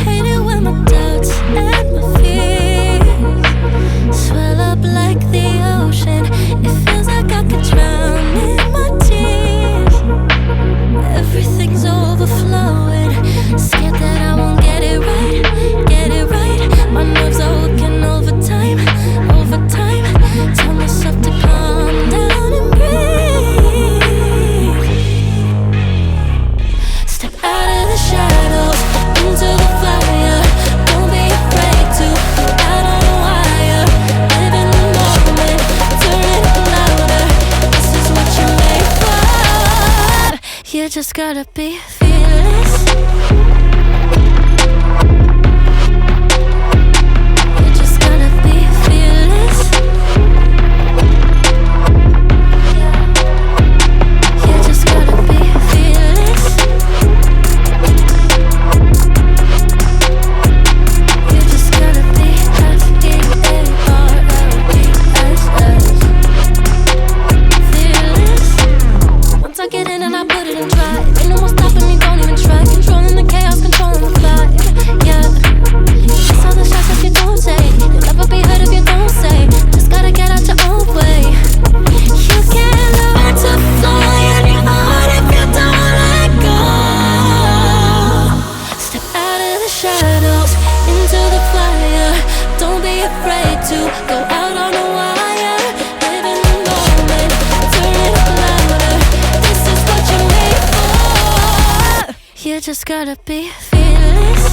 Hate it when my doubts and my fears swell up like the ocean. It feels like I could drown in my tears. Everything's overflowing. Scared that I won't get it right, get it right. My nerves are working overtime, overtime. Tell myself to calm down and breathe. Step out of the shadows into the fire. Don't be afraid to go out on a wire. Live in the moment, turn it louder. This is what you're made for. You just gotta be fearless. You just gotta be fearless. You just gotta be fearless. You just gotta be fearless. Once I get in and I put it in drive, ain't no more stopping me, don't even try. Controlling the chaos, controlling the vibe. Yeah, it's all the shots that you don't say. You'll never be heard if you don't say. Just gotta get out your own way. You can't learn to fly anymore if you don't let go. Step out of the shadows into the fire. Don't be afraid to go out on a wire. Live in the moment, turn it up louder. This is what you're made for. You just gotta be fearless.